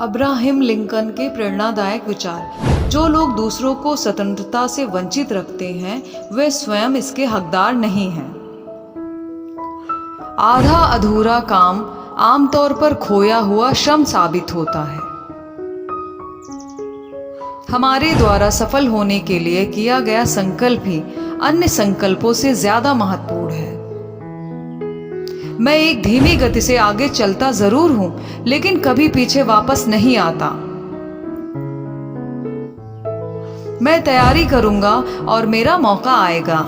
Abraham Lincoln के प्रेरणादायक विचार। जो लोग दूसरों को स्वतंत्रता से वंचित रखते हैं वे स्वयं इसके हकदार नहीं हैं। आधा अधूरा काम आमतौर पर खोया हुआ श्रम साबित होता है। हमारे द्वारा सफल होने के लिए किया गया संकल्प ही अन्य संकल्पों से ज्यादा महत्वपूर्ण है। मैं एक धीमी गति से आगे चलता जरूर हूं, लेकिन कभी पीछे वापस नहीं आता। मैं तैयारी करूंगा और मेरा मौका आएगा।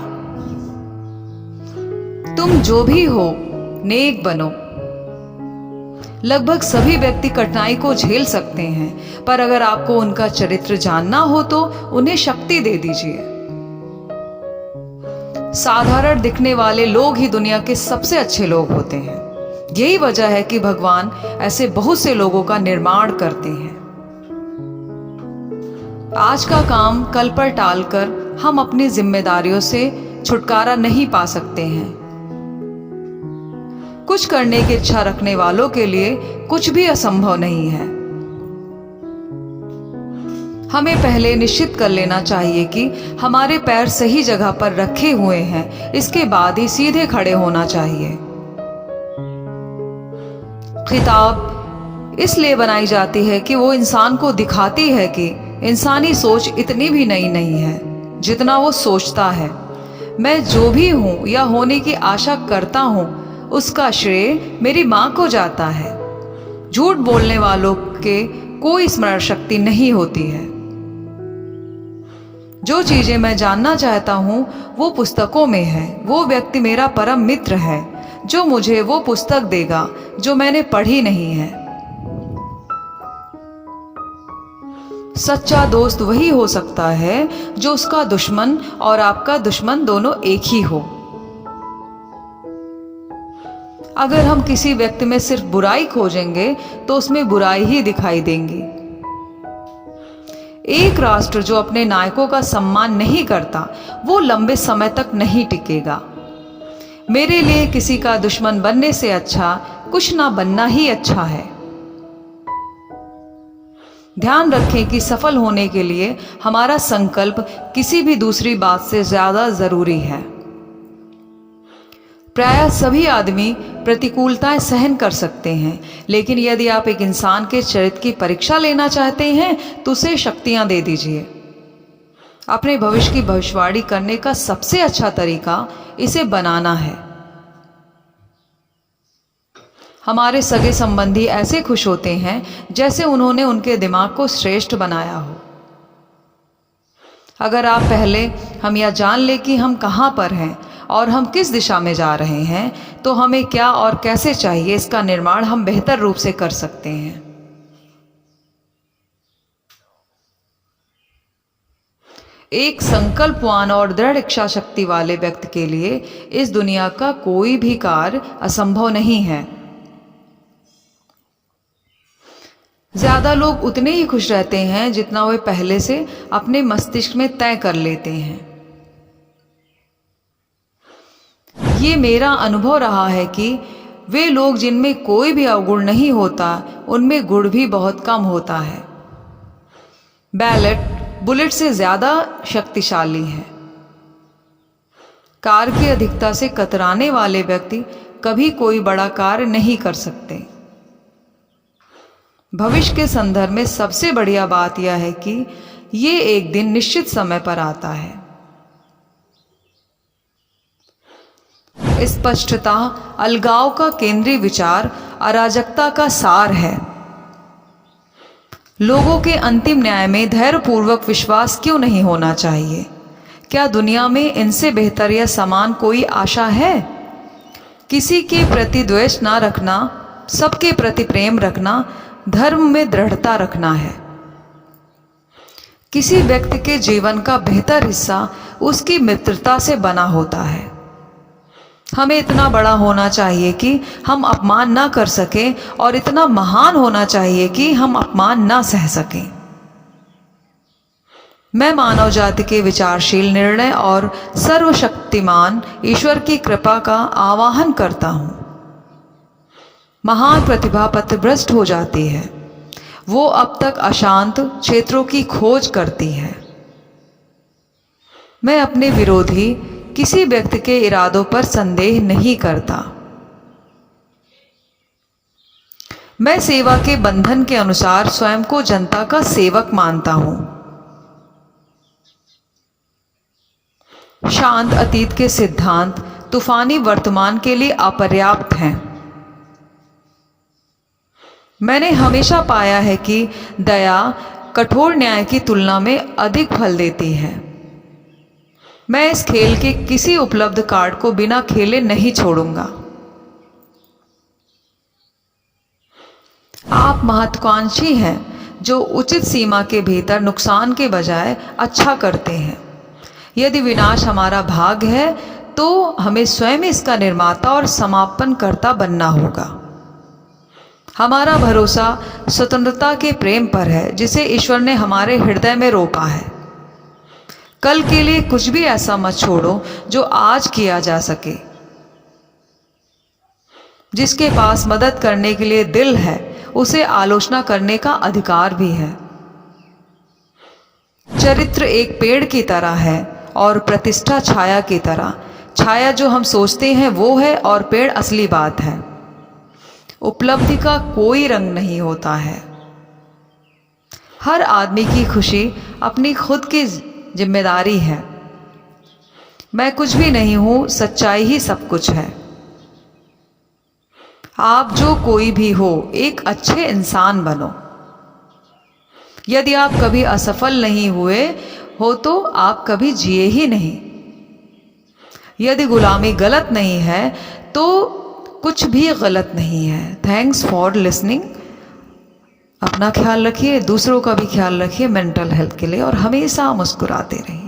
तुम जो भी हो, नेक बनो। लगभग सभी व्यक्ति कठिनाई को झेल सकते हैं, पर अगर आपको उनका चरित्र जानना हो तो उन्हें शक्ति दे दीजिए। साधारण दिखने वाले लोग ही दुनिया के सबसे अच्छे लोग होते हैं। यही वजह है कि भगवान ऐसे बहुत से लोगों का निर्माण करते हैं। आज का काम कल पर टालकर हम अपनी जिम्मेदारियों से छुटकारा नहीं पा सकते हैं। कुछ करने की इच्छा रखने वालों के लिए कुछ भी असंभव नहीं है। हमें पहले निश्चित कर लेना चाहिए कि हमारे पैर सही जगह पर रखे हुए हैं, इसके बाद ही सीधे खड़े होना चाहिए। किताब इसलिए बनाई जाती है कि वो इंसान को दिखाती है कि इंसानी सोच इतनी भी नई नहीं है जितना वो सोचता है। मैं जो भी हूं या होने की आशा करता हूं उसका श्रेय मेरी मां को जाता है। झूठ बोलने वालों के कोई स्मरण शक्ति नहीं होती है। जो चीजें मैं जानना चाहता हूं वो पुस्तकों में है। वो व्यक्ति मेरा परम मित्र है जो मुझे वो पुस्तक देगा जो मैंने पढ़ी नहीं है। सच्चा दोस्त वही हो सकता है जो उसका दुश्मन और आपका दुश्मन दोनों एक ही हो। अगर हम किसी व्यक्ति में सिर्फ बुराई खोजेंगे तो उसमें बुराई ही दिखाई देंगी। एक राष्ट्र जो अपने नायकों का सम्मान नहीं करता वो लंबे समय तक नहीं टिकेगा। मेरे लिए किसी का दुश्मन बनने से अच्छा कुछ ना बनना ही अच्छा है। ध्यान रखें कि सफल होने के लिए हमारा संकल्प किसी भी दूसरी बात से ज्यादा जरूरी है। प्रायः सभी आदमी प्रतिकूलताएं सहन कर सकते हैं, लेकिन यदि आप एक इंसान के चरित्र की परीक्षा लेना चाहते हैं तो उसे शक्तियां दे दीजिए। अपने भविष्य की भविष्यवाणी करने का सबसे अच्छा तरीका इसे बनाना है। हमारे सगे संबंधी ऐसे खुश होते हैं जैसे उन्होंने उनके दिमाग को श्रेष्ठ बनाया हो। अगर आप पहले हम यह जान ले कि हम कहां पर हैं और हम किस दिशा में जा रहे हैं, तो हमें क्या और कैसे चाहिए इसका निर्माण हम बेहतर रूप से कर सकते हैं। एक संकल्पवान और दृढ़ इच्छा शक्ति वाले व्यक्ति के लिए इस दुनिया का कोई भी कार्य असंभव नहीं है। ज्यादा लोग उतने ही खुश रहते हैं जितना वे पहले से अपने मस्तिष्क में तय कर लेते हैं। ये मेरा अनुभव रहा है कि वे लोग जिनमें कोई भी अवगुण नहीं होता उनमें गुण भी बहुत कम होता है। बैलेट बुलेट से ज्यादा शक्तिशाली है। कार की अधिकता से कतराने वाले व्यक्ति कभी कोई बड़ा कार्य नहीं कर सकते। भविष्य के संदर्भ में सबसे बढ़िया बात यह है कि ये एक दिन निश्चित समय पर आता है। स्पष्टता अलगाव का केंद्रीय विचार अराजकता का सार है। लोगों के अंतिम न्याय में धैर्यपूर्वक विश्वास क्यों नहीं होना चाहिए? क्या दुनिया में इनसे बेहतर या समान कोई आशा है? किसी के प्रति द्वेष ना रखना, सबके प्रति प्रेम रखना, धर्म में दृढ़ता रखना है। किसी व्यक्ति के जीवन का बेहतर हिस्सा उसकी मित्रता से बना होता है। हमें इतना बड़ा होना चाहिए कि हम अपमान ना कर सकें और इतना महान होना चाहिए कि हम अपमान ना सह सकें। मैं मानव जाति के विचारशील, निर्णय और सर्वशक्तिमान ईश्वर की कृपा का आवाहन करता हूं। महान प्रतिभा पथभ्रष्ट हो जाती है वो अब तक अशांत क्षेत्रों की खोज करती है। मैं अपने विरोधी किसी व्यक्ति के इरादों पर संदेह नहीं करता। मैं सेवा के बंधन के अनुसार स्वयं को जनता का सेवक मानता हूं। शांत अतीत के सिद्धांत तूफानी वर्तमान के लिए अपर्याप्त हैं। मैंने हमेशा पाया है कि दया कठोर न्याय की तुलना में अधिक फल देती है। मैं इस खेल के किसी उपलब्ध कार्ड को बिना खेले नहीं छोड़ूंगा। आप महत्वाकांक्षी हैं जो उचित सीमा के भीतर नुकसान के बजाय अच्छा करते हैं। यदि विनाश हमारा भाग है तो हमें स्वयं इसका निर्माता और समापनकर्ता बनना होगा। हमारा भरोसा स्वतंत्रता के प्रेम पर है जिसे ईश्वर ने हमारे हृदय में रोपा है। कल के लिए कुछ भी ऐसा मत छोड़ो जो आज किया जा सके। जिसके पास मदद करने के लिए दिल है उसे आलोचना करने का अधिकार भी है। चरित्र एक पेड़ की तरह है और प्रतिष्ठा छाया की तरह। छाया जो हम सोचते हैं वो है और पेड़ असली बात है। उपलब्धि का कोई रंग नहीं होता है। हर आदमी की खुशी अपनी खुद की जिम्मेदारी है। मैं कुछ भी नहीं हूं, सच्चाई ही सब कुछ है। आप जो कोई भी हो एक अच्छे इंसान बनो। यदि आप कभी असफल नहीं हुए हो तो आप कभी जिए ही नहीं। यदि गुलामी गलत नहीं है तो कुछ भी गलत नहीं है। Thanks for listening. अपना ख्याल रखिए, दूसरों का भी ख्याल रखिए मेंटल हेल्थ के लिए, और हमेशा मुस्कुराते रहिए।